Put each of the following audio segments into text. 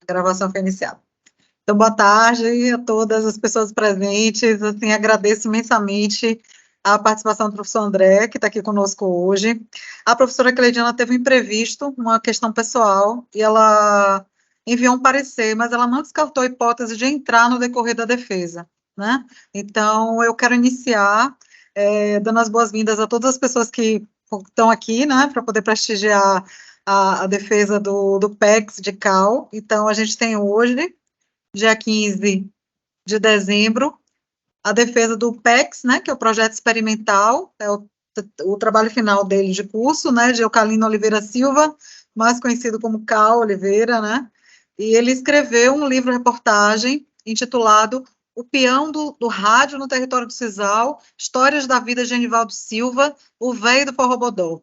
A gravação foi iniciada. Então, boa tarde a todas as pessoas presentes. Assim, agradeço imensamente a participação do professor André, que está aqui conosco hoje. A professora Cleidiana teve um imprevisto, uma questão pessoal, e ela enviou um parecer, mas ela não descartou a hipótese de entrar no decorrer da defesa, né? Então, eu quero iniciar dando as boas-vindas a todas as pessoas que estão aqui, né, para poder prestigiar a defesa do PEX de Cal. Então, a gente tem hoje, dia 15 de dezembro, a defesa do PEX, né, que é o projeto experimental, é o trabalho final dele de curso, né, de Eucalino Oliveira Silva, mais conhecido como Cal Oliveira, né, e ele escreveu um livro-reportagem intitulado O Peão do Rádio no Território do Cisal, Histórias da Vida de Genivaldo Silva, o Véio do Forrobodó.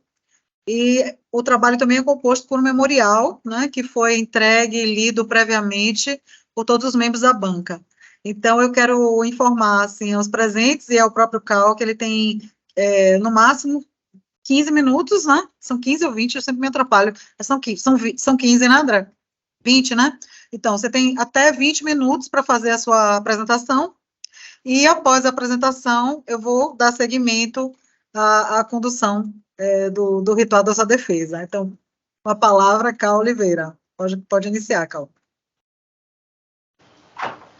E o trabalho também é composto por um memorial, né, que foi entregue e lido previamente por todos os membros da banca. Então, eu quero informar, assim, aos presentes e ao próprio Cal, que ele tem, no máximo, 15 minutos, né, são 15 ou 20, eu sempre me atrapalho, são 15, né, André? 20, né? Então, você tem até 20 minutos para fazer a sua apresentação, e após a apresentação, eu vou dar seguimento à condução do ritual da sua defesa. Então, com a palavra, Cal Oliveira. Pode iniciar, Cal.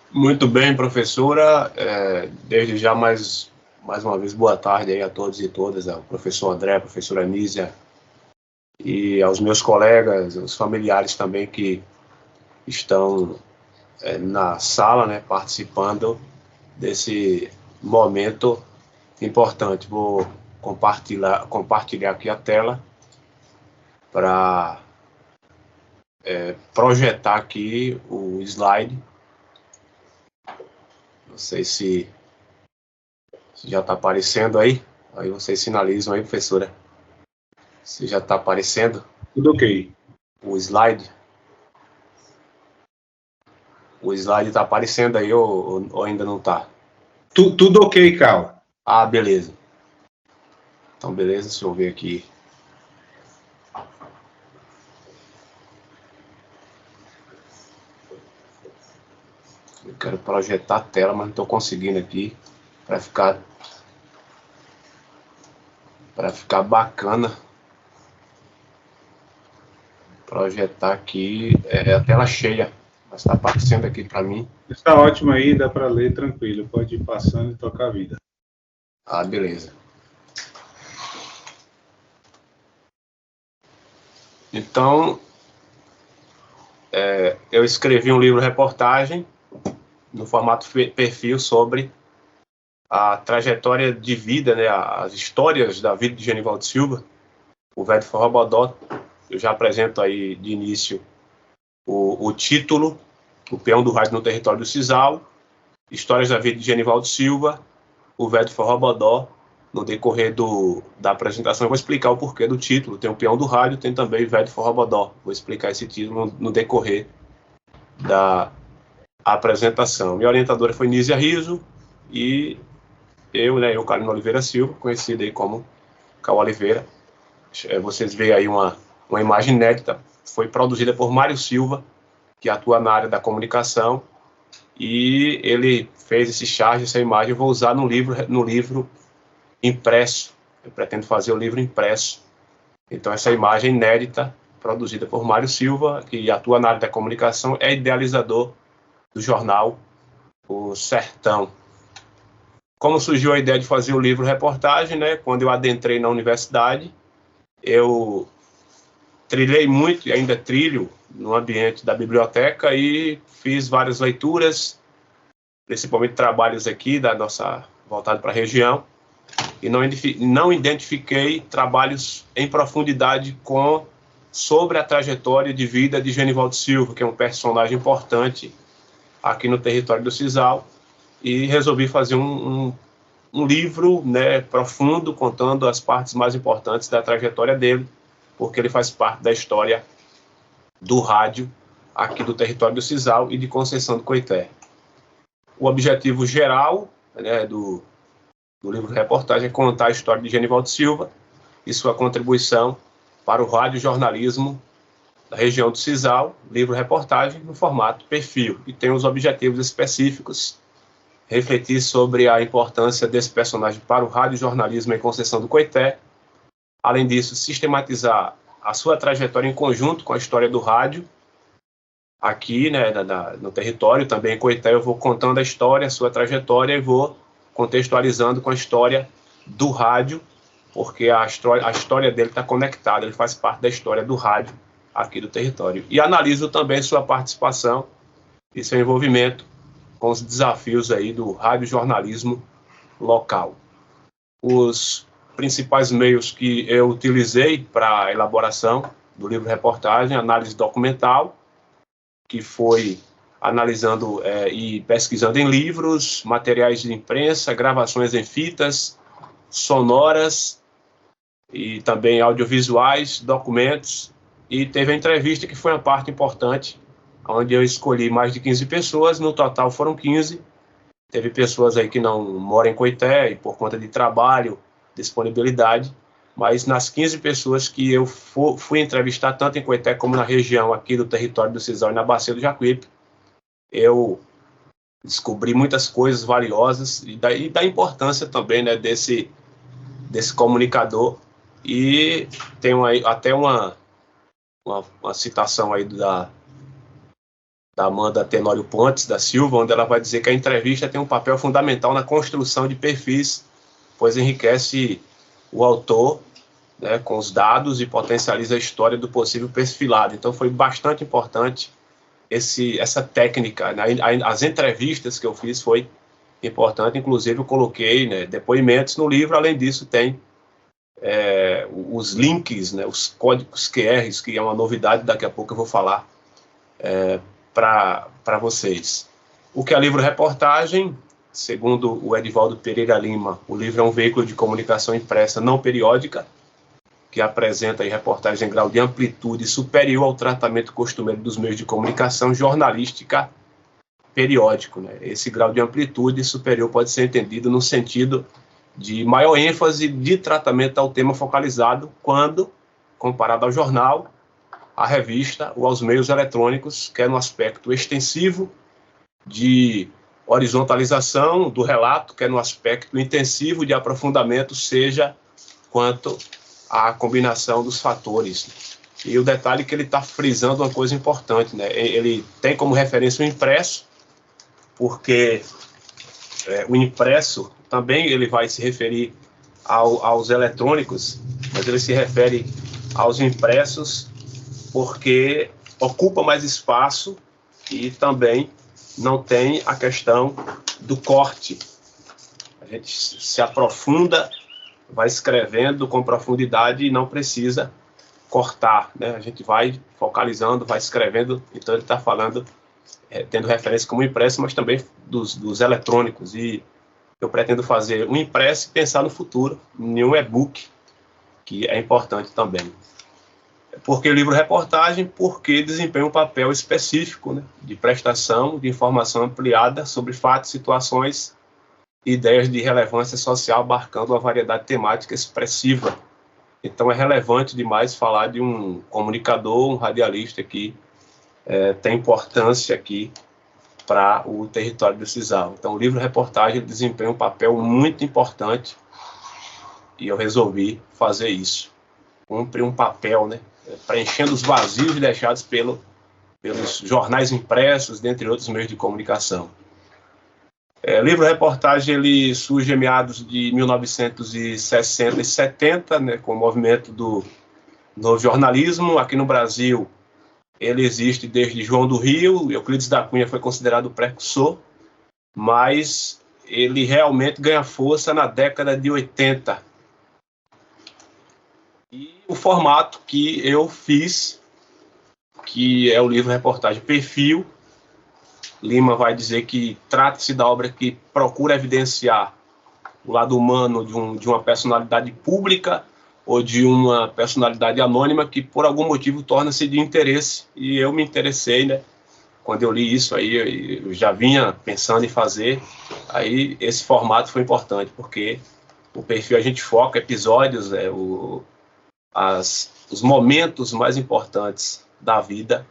Muito bem, professora. Desde já, mais uma vez, boa tarde aí a todos e todas, ao professor André, a professora Nízia, e aos meus colegas, os familiares também que estão na sala, né, participando desse momento importante. Vou compartilhar aqui a tela para projetar aqui o slide. Não sei se já está aparecendo aí. Aí vocês sinalizam aí, professora. Se já está aparecendo. Tudo ok. O slide. O slide está aparecendo aí ou ainda não está? Tudo ok, Cal. Ah, beleza. Então, beleza, deixa eu ver aqui. Eu quero projetar a tela, mas não estou conseguindo aqui para ficar bacana. Projetar aqui a tela cheia, mas está aparecendo aqui para mim. Está ótimo aí, dá para ler tranquilo, pode ir passando e tocar a vida. Ah, beleza. Então, eu escrevi um livro-reportagem no formato perfil sobre a trajetória de vida, né, as histórias da vida de Genivaldo Silva, o Véio do Forrobodó. Eu já apresento aí de início o título, O Peão do Rádio no Território do Cisal, Histórias da Vida de Genivaldo Silva, o Véio do Forrobodó. No decorrer da apresentação eu vou explicar o porquê do título. Tem o Peão do Rádio, tem também o Véio do Forrobodó. Vou explicar esse título no decorrer da apresentação. Minha orientadora foi Nízia Riso e eu, né, Eucalino Oliveira Silva, conhecido aí como Cal Oliveira. Vocês veem aí uma imagem inédita, foi produzida por Mário Silva, que atua na área da comunicação, e ele fez esse charge, essa imagem, eu vou usar no livro impresso. Eu pretendo fazer o livro impresso. Então, essa imagem inédita, produzida por Mário Silva, que atua na área da comunicação, é idealizador do jornal O Sertão. Como surgiu a ideia de fazer o livro-reportagem, né? Quando eu adentrei na universidade, eu trilhei muito, e ainda trilho, no ambiente da biblioteca, e fiz várias leituras, principalmente trabalhos aqui, voltado para a região, e não identifiquei trabalhos em profundidade sobre a trajetória de vida de Genivaldo Silva, que é um personagem importante aqui no território do Cisal, e resolvi fazer um livro, né, profundo, contando as partes mais importantes da trajetória dele, porque ele faz parte da história do rádio aqui do território do Cisal e de Conceição do Coité. O objetivo geral, né, do livro-reportagem é contar a história de Genivaldo Silva e sua contribuição para o radiojornalismo da região do Sisal, livro-reportagem no formato perfil, e tem os objetivos específicos, refletir sobre a importância desse personagem para o radiojornalismo em Conceição do Coité, além disso, sistematizar a sua trajetória em conjunto com a história do rádio, aqui, né, no território, também em Coité, eu vou contando a história, a sua trajetória, e vou contextualizando com a história do rádio, porque a história dele está conectada, ele faz parte da história do rádio aqui do território. E analiso também sua participação e seu envolvimento com os desafios aí do radiojornalismo local. Os principais meios que eu utilizei para a elaboração do livro-reportagem: análise documental, que foi analisando e pesquisando em livros, materiais de imprensa, gravações em fitas, sonoras e também audiovisuais, documentos, e teve a entrevista, que foi uma parte importante, onde eu escolhi mais de 15 pessoas, no total foram 15, teve pessoas aí que não moram em Coité, e por conta de trabalho, disponibilidade, mas nas 15 pessoas que eu fui entrevistar, tanto em Coité como na região aqui do território do Sisal e na Bacia do Jacuípe, eu descobri muitas coisas valiosas e da importância também, né, desse comunicador. E tem até uma citação aí da Amanda Tenório Pontes da Silva, onde ela vai dizer que a entrevista tem um papel fundamental na construção de perfis, pois enriquece o autor, né, com os dados, e potencializa a história do possível perfilado. Então foi bastante importante essa técnica, né? As entrevistas que eu fiz foi importante, inclusive eu coloquei, né, depoimentos no livro. Além disso tem os links, né, os códigos QRs, que é uma novidade, daqui a pouco eu vou falar para vocês. O que é livro-reportagem? Segundo o Edivaldo Pereira Lima, o livro é um veículo de comunicação impressa não periódica, que apresenta aí reportagem em grau de amplitude superior ao tratamento costumeiro dos meios de comunicação jornalística periódico, né? Esse grau de amplitude superior pode ser entendido no sentido de maior ênfase de tratamento ao tema focalizado, quando comparado ao jornal, à revista ou aos meios eletrônicos, quer no aspecto extensivo de horizontalização do relato, quer no aspecto intensivo de aprofundamento, seja quanto à combinação dos fatores. E o detalhe é que ele está frisando uma coisa importante, né? Ele tem como referência o impresso, porque o impresso também ele vai se referir aos eletrônicos, mas ele se refere aos impressos porque ocupa mais espaço e também não tem a questão do corte. A gente se aprofunda, vai escrevendo com profundidade e não precisa cortar, né? A gente vai focalizando, vai escrevendo. Então ele está falando, tendo referência como impresso, mas também dos eletrônicos. E eu pretendo fazer um impresso e pensar no futuro em um e-book, que é importante também. Porque o livro-reportagem? Porque desempenha um papel específico, né, de prestação de informação ampliada sobre fatos, situações e ideias de relevância social, abarcando uma variedade temática expressiva. Então é relevante demais falar de um comunicador, um radialista que tem importância aqui para o território do Sisal. Então o livro-reportagem desempenha um papel muito importante e eu resolvi fazer isso. Cumpre um papel, né, preenchendo os vazios deixados pelos jornais impressos, dentre outros meios de comunicação. Livro-reportagem ele surge em meados de 1960 e 70, né, com o movimento do novo jornalismo. Aqui no Brasil, ele existe desde João do Rio, Euclides da Cunha foi considerado o precursor, mas ele realmente ganha força na década de 80. E o formato que eu fiz, que é o livro-reportagem Perfil, Lima vai dizer que trata-se da obra que procura evidenciar o lado humano de uma personalidade pública ou de uma personalidade anônima que, por algum motivo, torna-se de interesse. E eu me interessei, né? Quando eu li isso, aí eu já vinha pensando em fazer. Aí esse formato foi importante, porque o perfil a gente foca episódios, os momentos mais importantes da vida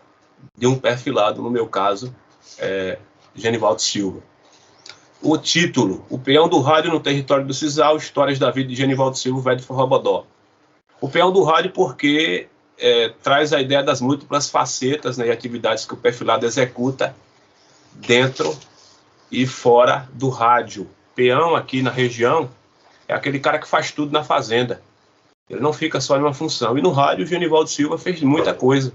de um perfilado, no meu caso, Genivaldo Silva. O título: O Peão do Rádio no Território do Sisal, Histórias da Vida de Genivaldo Silva, Velho de Forró-Bodó. O Peão do Rádio porque traz a ideia das múltiplas facetas, né, e atividades que o perfilado executa dentro e fora do rádio. Peão aqui na região é aquele cara que faz tudo na fazenda. Ele não fica só em uma função. E no rádio, o Genivaldo Silva fez muita coisa.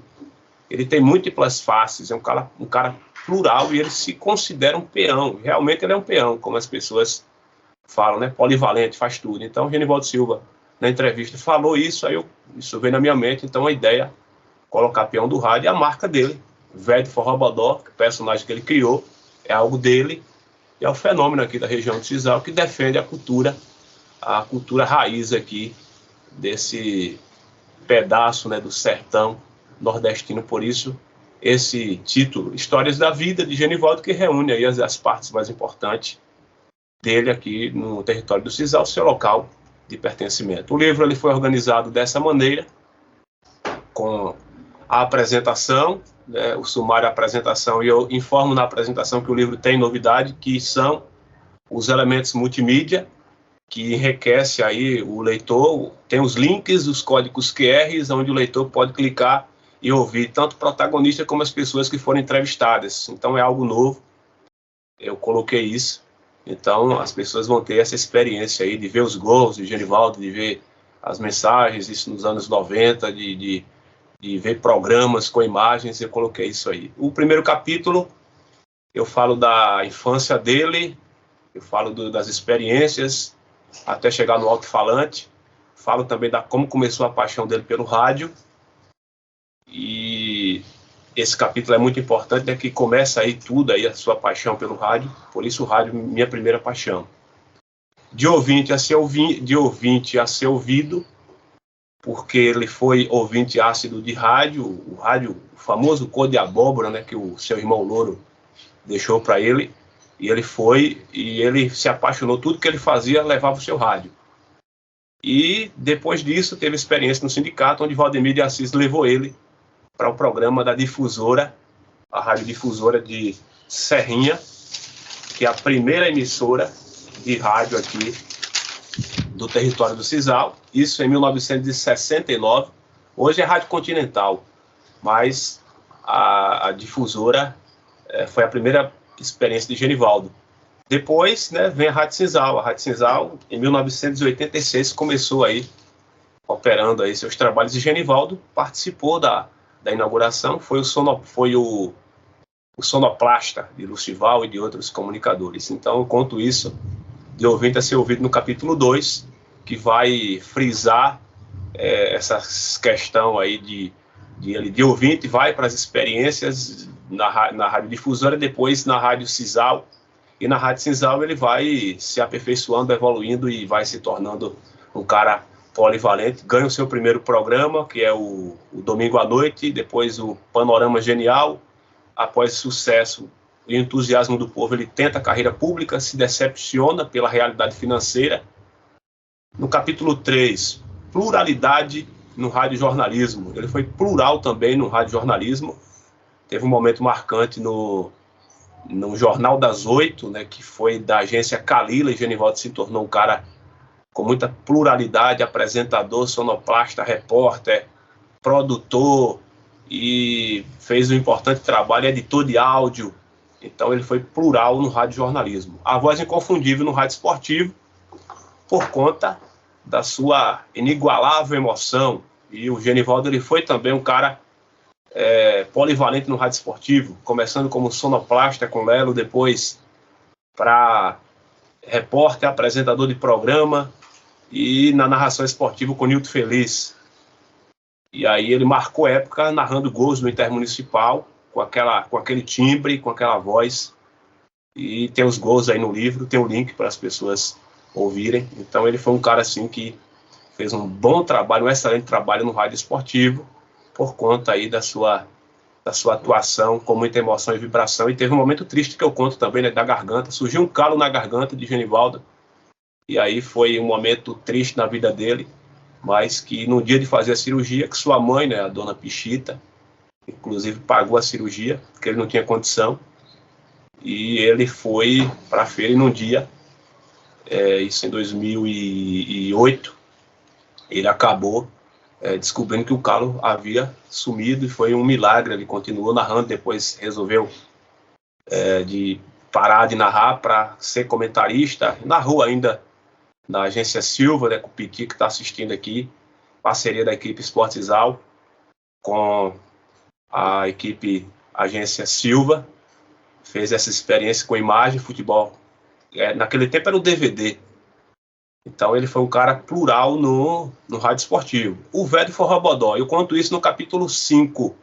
Ele tem múltiplas faces, é um cara plural, e ele se considera um peão. Realmente ele é um peão, como as pessoas falam, né? Polivalente, faz tudo. Então, o Genivaldo Silva, na entrevista, falou isso, aí isso veio na minha mente. Então, a ideia, colocar Peão do Rádio, é a marca dele. Velho de Forró-Bodó, que o personagem que ele criou, é algo dele, e é o fenômeno aqui da região do Sisal, que defende a cultura raiz aqui, desse pedaço, né, do sertão nordestino. Por isso, esse título, Histórias da Vida de Genivaldo, que reúne aí as partes mais importantes dele aqui no território do Sisal, seu local de pertencimento. O livro ele foi organizado dessa maneira, com a apresentação, né, o sumário, a apresentação, e eu informo na apresentação que o livro tem novidade, que são os elementos multimídia, que enriquece aí o leitor. Tem os links, os códigos QRs, onde o leitor pode clicar e ouvir tanto o protagonista como as pessoas que foram entrevistadas. Então é algo novo, eu coloquei isso. Então as pessoas vão ter essa experiência aí de ver os gols de Genivaldo, de ver as mensagens, isso nos anos 90, de ver programas com imagens. Eu coloquei isso aí. O primeiro capítulo, eu falo da infância dele, eu falo das experiências, até chegar no alto-falante. Falo também como começou a paixão dele pelo rádio. E esse capítulo é muito importante, né, que começa aí tudo, aí a sua paixão pelo rádio. Por isso o rádio, minha primeira paixão. De ouvinte a ser ouvido, porque ele foi ouvinte ácido de rádio, o famoso cor de abóbora, né, que o seu irmão Louro deixou para ele. E ele se apaixonou, tudo que ele fazia levava o seu rádio. E depois disso teve experiência no sindicato, onde Valdemir de Assis levou ele para o programa da difusora, a rádio difusora de Serrinha, que é a primeira emissora de rádio aqui do território do Sisal. Isso em 1969. Hoje é Rádio Continental, mas a difusora foi a primeira experiência de Genivaldo. Depois, né, vem a Rádio Sisal. A Rádio Sisal, em 1986, começou aí, operando aí seus trabalhos, e Genivaldo participou da inauguração, foi o sonoplasta de Lucival e de outros comunicadores. Então, eu conto isso de ouvinte a ser ouvido no capítulo 2, que vai frisar essa questão aí de ouvinte, vai para as experiências na rádio difusora, depois na Rádio Sisal, e na Rádio Sisal ele vai se aperfeiçoando, evoluindo e vai se tornando um cara polivalente. Ganha o seu primeiro programa, que é o Domingo à Noite, depois o Panorama Genial. Após sucesso e entusiasmo do povo, ele tenta a carreira pública, se decepciona pela realidade financeira. No capítulo 3, pluralidade no radiojornalismo. Ele foi plural também no radiojornalismo. Teve um momento marcante no Jornal das 8, né, que foi da agência Calila, e Genivaldo se tornou um cara com muita pluralidade, apresentador, sonoplasta, repórter, produtor, e fez um importante trabalho, editor de áudio. Então ele foi plural no radiojornalismo. A voz inconfundível no rádio esportivo, por conta da sua inigualável emoção. E o Genivaldo ele foi também um cara polivalente no rádio esportivo, começando como sonoplasta com Lelo, depois para repórter, apresentador de programa, e na narração esportiva com Nilton Feliz. E aí ele marcou época narrando gols no Intermunicipal, com aquele timbre, com aquela voz. E tem os gols aí no livro, tem o link para as pessoas ouvirem. Então ele foi um cara assim que fez um bom trabalho, um excelente trabalho no rádio esportivo, por conta aí da sua atuação com muita emoção e vibração. E teve um momento triste que eu conto também, né, da garganta. Surgiu um calo na garganta de Genivaldo, e aí foi um momento triste na vida dele, mas que no dia de fazer a cirurgia, que sua mãe, né, a dona Pichita, inclusive pagou a cirurgia, porque ele não tinha condição, e ele foi para a feira e num dia, isso em 2008, ele acabou descobrindo que o Carlos havia sumido, e foi um milagre. Ele continuou narrando, depois resolveu de parar de narrar para ser comentarista, narrou ainda na Agência Silva, né, com o Piqui, que está assistindo aqui, parceria da equipe Esportizal com a equipe Agência Silva, fez essa experiência com imagem, futebol. Naquele tempo era o DVD. Então ele foi um cara plural no rádio esportivo. O Velho Forrobodó, eu conto isso no capítulo 5.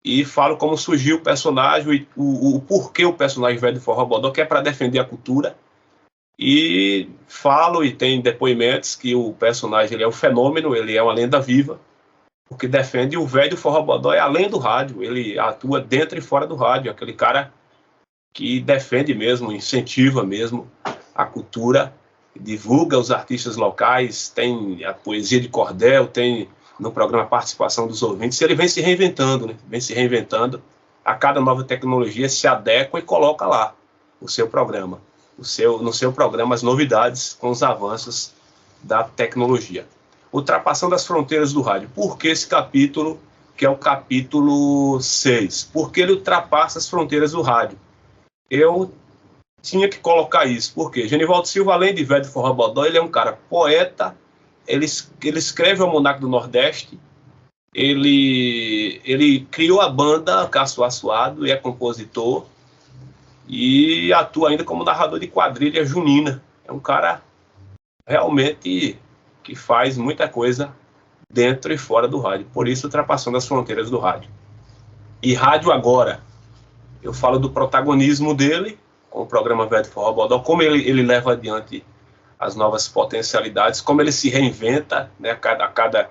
E falo como surgiu o personagem, o porquê o personagem Velho Forrobodó, que é para defender a cultura. E falo, e tem depoimentos, que o personagem ele é um fenômeno, ele é uma lenda viva, porque defende o Velho Forrobodó, é além do rádio, ele atua dentro e fora do rádio, aquele cara que defende mesmo, incentiva mesmo a cultura, divulga os artistas locais, tem a poesia de cordel, tem no programa Participação dos Ouvintes. Ele vem se reinventando, né? Vem se reinventando, a cada nova tecnologia se adequa e coloca lá o seu programa, no seu programa as novidades com os avanços da tecnologia. Ultrapassando as fronteiras do rádio. Por que esse capítulo, que é o capítulo 6? Porque ele ultrapassa as fronteiras do rádio. Eu tinha que colocar isso, porque Genivaldo Silva, além de Velho Forrobodó, ele é um cara poeta, ele escreve o Almanaque do Nordeste, ele criou a banda Cássio Assuado e é compositor, e atua ainda como narrador de quadrilha junina. É um cara realmente que faz muita coisa dentro e fora do rádio, por isso ultrapassando as fronteiras do rádio. E rádio agora, eu falo do protagonismo dele com o programa Velho Forrobodó, como ele leva adiante as novas potencialidades, como ele se reinventa, né, a cada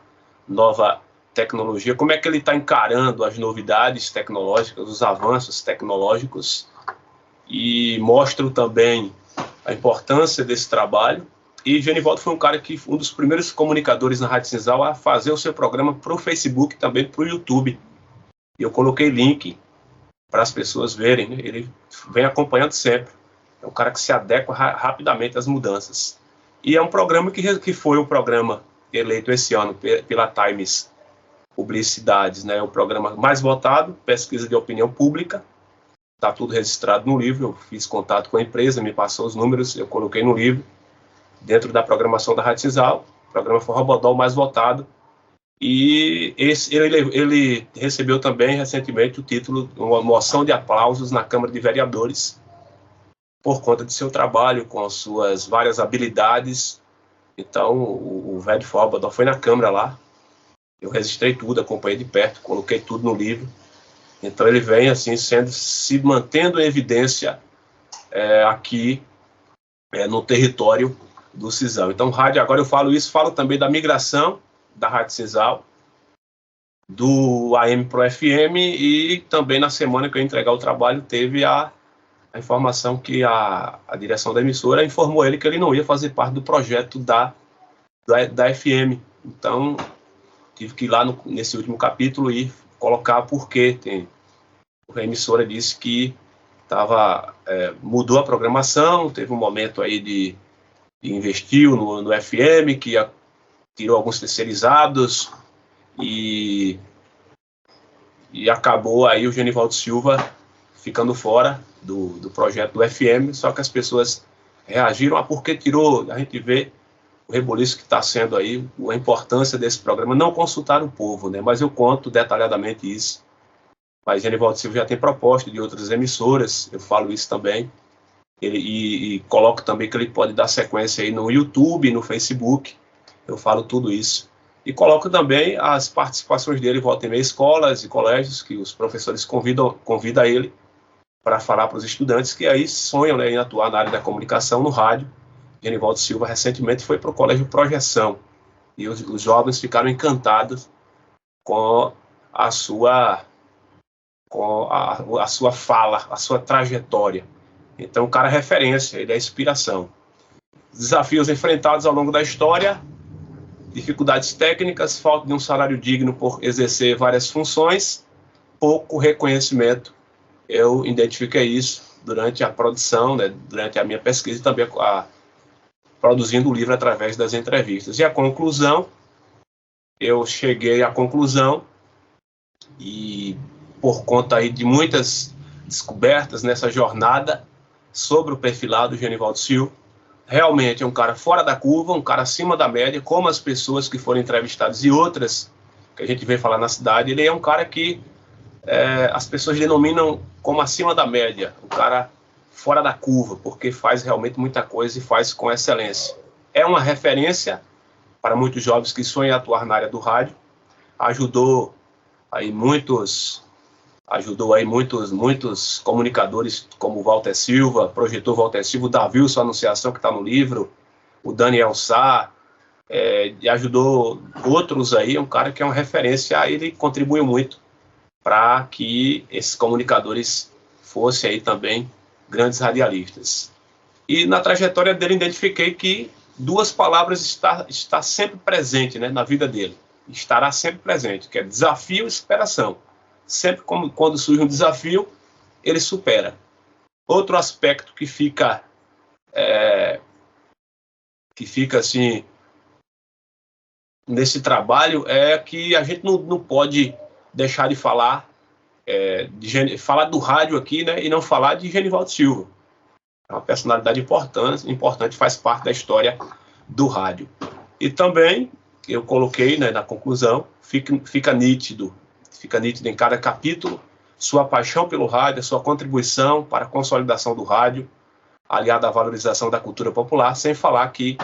nova tecnologia, como é que ele está encarando as novidades tecnológicas, os avanços tecnológicos, e mostro também a importância desse trabalho. E Genivaldo foi um dos primeiros comunicadores na Rádio Cinzal a fazer o seu programa para o Facebook, também para o YouTube. E eu coloquei link para as pessoas verem, né? Ele vem acompanhando sempre. É um cara que se adequa rapidamente às mudanças. E é um programa que foi o programa eleito esse ano pela Times Publicidades, né? O programa mais votado, pesquisa de opinião pública. Está tudo registrado no livro. Eu fiz contato com a empresa, me passou os números, eu coloquei no livro, dentro da programação da Rádio Cinzal, programa Forrobodó mais votado. E ele recebeu também recentemente o título, uma moção de aplausos na Câmara de Vereadores, por conta de seu trabalho, com as suas várias habilidades. Então, o Velho Forrobodó foi na Câmara lá, eu registrei tudo, acompanhei de perto, coloquei tudo no livro. Então ele vem assim, se mantendo em evidência aqui no território do Cinzal. Então, rádio, agora eu falo isso, falo também da migração da Rádio Cinzal, do AM para o FM, e também na semana que eu ia entregar o trabalho, teve a informação que a direção da emissora informou ele que ele não ia fazer parte do projeto da FM. Então, tive que ir lá nesse último capítulo e colocar porque a emissora disse que mudou a programação, teve um momento aí de investiu no FM, que tirou alguns terceirizados e acabou aí o Genivaldo Silva ficando fora do projeto do FM, só que as pessoas reagiram a porque tirou. A gente vê o reboliço que está sendo aí, a importância desse programa, não consultar o povo, né? Mas eu conto detalhadamente isso. Mas Genivaldo Silva já tem proposta de outras emissoras, eu falo isso também. E coloco também que ele pode dar sequência aí no YouTube, no Facebook, eu falo tudo isso. E coloco também as participações dele, volta e meia, escolas e colégios, que os professores convidam ele para falar para os estudantes que aí sonham, né, em atuar na área da comunicação, no rádio. Genivaldo Silva recentemente foi para o Colégio Projeção, e os jovens ficaram encantados com a sua fala, a sua trajetória. Então, o cara é referência, ele é inspiração. Desafios enfrentados ao longo da história: dificuldades técnicas, falta de um salário digno por exercer várias funções, pouco reconhecimento. Eu identifiquei isso durante a produção, né, durante a minha pesquisa e também produzindo o livro através das entrevistas. E a conclusão, eu cheguei à conclusão, e por conta aí de muitas descobertas nessa jornada sobre o perfilado Genivaldo Silva, realmente é um cara fora da curva, um cara acima da média, como as pessoas que foram entrevistadas e outras que a gente vê falar na cidade. Ele é um cara que as pessoas denominam como acima da média, um cara fora da curva, porque faz realmente muita coisa e faz com excelência. É uma referência para muitos jovens que sonham em atuar na área do rádio. Ajudou aí muitos comunicadores, como o Walter Silva, projetor Walter Silva, o Davilson Anunciação, que está no livro, o Daniel Sá, e ajudou outros aí, um cara que é uma referência, ele contribuiu muito para que esses comunicadores fossem aí também grandes radialistas. E na trajetória dele identifiquei que duas palavras está sempre presente, né, na vida dele. Estará sempre presente, que é desafio e superação. Sempre quando surge um desafio, ele supera. Outro aspecto que fica assim nesse trabalho é que a gente não pode deixar de falar falar do rádio aqui, né, e não falar de Genivaldo Silva. É uma personalidade importante, faz parte da história do rádio. E também eu coloquei, né, na conclusão, fica nítido em cada capítulo sua paixão pelo rádio, sua contribuição para a consolidação do rádio, aliada à valorização da cultura popular, sem falar que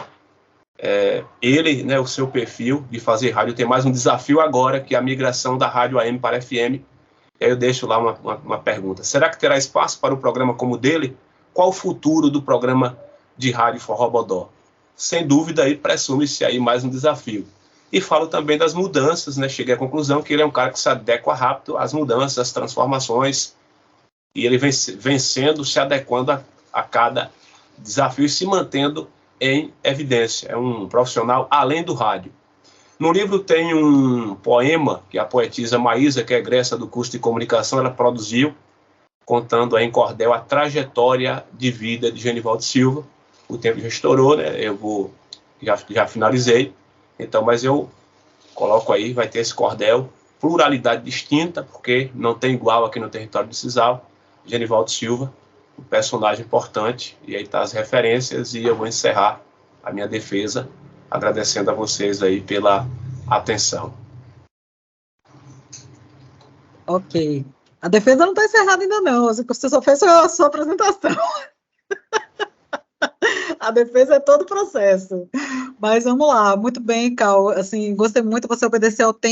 ele, né, o seu perfil de fazer rádio tem mais um desafio agora, que é a migração da rádio AM para FM. E aí eu deixo lá uma pergunta. Será que terá espaço para um programa como o dele? Qual o futuro do programa de rádio Forró Bodó? Sem dúvida, aí presume-se aí mais um desafio. E falo também das mudanças, né? Cheguei à conclusão que ele é um cara que se adequa rápido às mudanças, às transformações, e ele vem se adequando a cada desafio e se mantendo em evidência. É um profissional além do rádio. No livro tem um poema que a poetisa Maísa, que é egressa do curso de comunicação, ela produziu, contando aí em cordel a trajetória de vida de Genivaldo Silva. O tempo já estourou, né? Eu já finalizei. Então, mas eu coloco aí, vai ter esse cordel, pluralidade distinta, porque não tem igual aqui no território do Cisal. Genivaldo Silva, um personagem importante, e aí tá as referências, e eu vou encerrar a minha defesa agradecendo a vocês aí pela atenção. Ok. A defesa não está encerrada ainda não, você só fez a sua apresentação. A defesa é todo o processo. Mas vamos lá, muito bem, Cal, assim, gostei muito, você obedecer ao tempo.